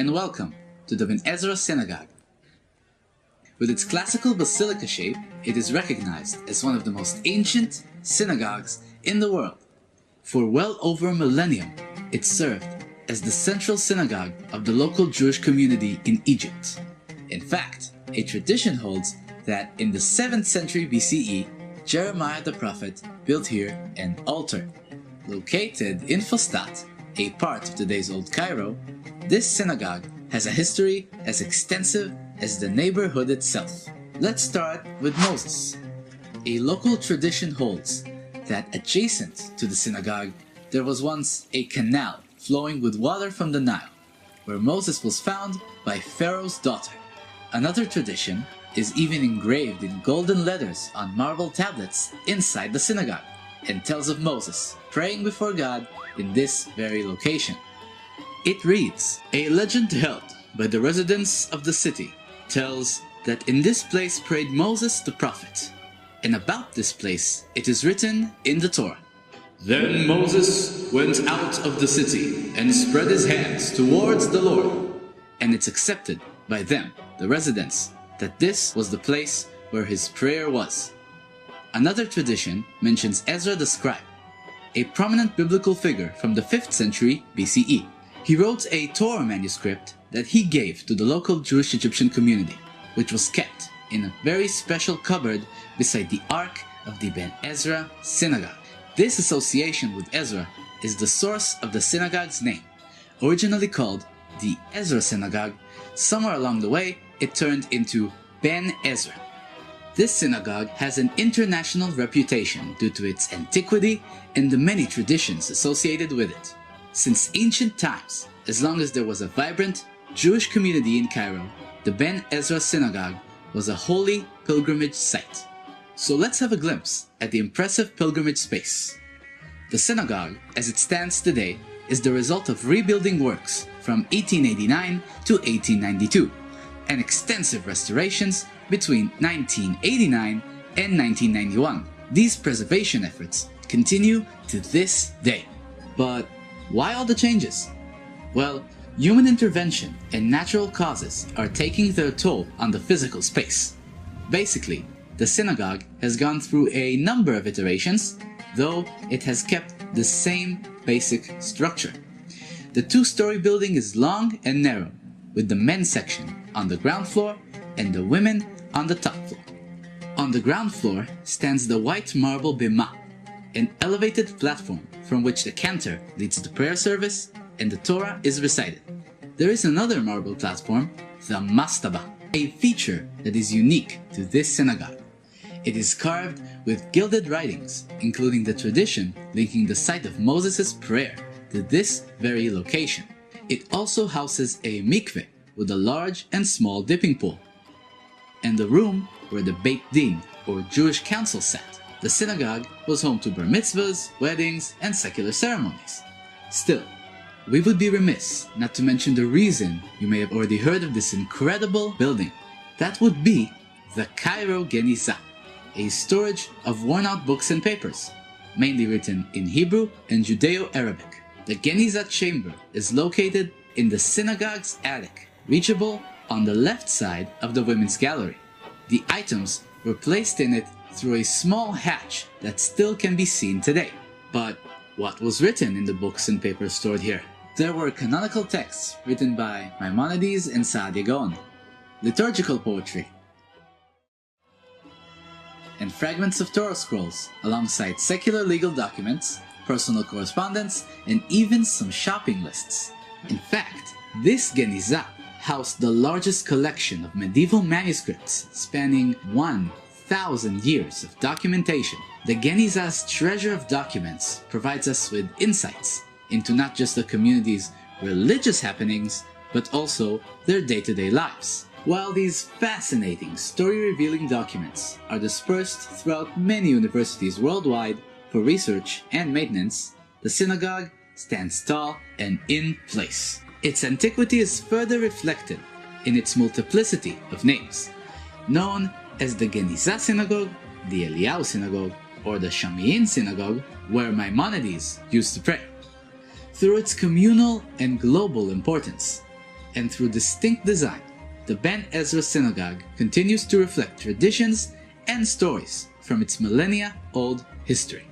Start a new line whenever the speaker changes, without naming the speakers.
and welcome to the Ben Ezra Synagogue. With its classical basilica shape, it is recognized as one of the most ancient synagogues in the world. For well over a millennium, it served as the central synagogue of the local Jewish community in Egypt. In fact, a tradition holds that in the 7th century BCE, Jeremiah the prophet built here an altar. Located in Fustat, a part of today's old Cairo, this synagogue has a history as extensive as the neighborhood itself. Let's start with Moses. A local tradition holds that adjacent to the synagogue, there was once a canal flowing with water from the Nile, where Moses was found by Pharaoh's daughter. Another tradition is even engraved in golden letters on marble tablets inside the synagogue, and tells of Moses praying before God in this very location. It reads, "A legend held by the residents of the city tells that in this place prayed Moses the prophet, and about this place it is written in the Torah. Then Moses went out of the city and spread his hands towards the Lord." And it's accepted by them, the residents, that this was the place where his prayer was. Another tradition mentions Ezra the scribe, a prominent biblical figure from the 5th century BCE. He wrote a Torah manuscript that he gave to the local Jewish Egyptian community, which was kept in a very special cupboard beside the Ark of the Ben Ezra Synagogue. This association with Ezra is the source of the synagogue's name. Originally called the Ezra Synagogue, somewhere along the way it turned into Ben Ezra. This synagogue has an international reputation due to its antiquity and the many traditions associated with it. Since ancient times, as long as there was a vibrant Jewish community in Cairo, the Ben Ezra Synagogue was a holy pilgrimage site. So let's have a glimpse at the impressive pilgrimage space. The synagogue, as it stands today, is the result of rebuilding works from 1889 to 1892, and extensive restorations between 1989 and 1991. These preservation efforts continue to this day. But why all the changes? Well, human intervention and natural causes are taking their toll on the physical space. Basically, the synagogue has gone through a number of iterations, though it has kept the same basic structure. The two-story building is long and narrow, with the men's section on the ground floor and the women on the top floor. On the ground floor stands the white marble bima, an elevated platform from which the cantor leads the prayer service and the Torah is recited. There is another marble platform, the mastaba, a feature that is unique to this synagogue. It is carved with gilded writings, including the tradition linking the site of Moses' prayer to this very location. It also houses a mikveh with a large and small dipping pool, and the room where the Beit Din, or Jewish council, sat. The synagogue was home to bar mitzvahs, weddings, and secular ceremonies. Still, we would be remiss not to mention the reason you may have already heard of this incredible building. That would be the Cairo Genizah, a storage of worn-out books and papers, mainly written in Hebrew and Judeo-Arabic. The Genizah chamber is located in the synagogue's attic, reachable on the left side of the women's gallery. The items were placed in it through a small hatch that still can be seen today. But what was written in the books and papers stored here? There were canonical texts written by Maimonides and Saadia Gaon, liturgical poetry, and fragments of Torah scrolls, alongside secular legal documents, personal correspondence, and even some shopping lists. In fact, this Genizah housed the largest collection of medieval manuscripts spanning 1,000 years of documentation. The Genizah's treasure of documents provides us with insights into not just the community's religious happenings, but also their day-to-day lives. While these fascinating, story-revealing documents are dispersed throughout many universities worldwide for research and maintenance, the synagogue stands tall and in place. Its antiquity is further reflected in its multiplicity of names, known as the Genizah Synagogue, the Eliyahu Synagogue, or the Shamiyin Synagogue, where Maimonides used to pray. Through its communal and global importance, and through distinct design, the Ben Ezra Synagogue continues to reflect traditions and stories from its millennia-old history.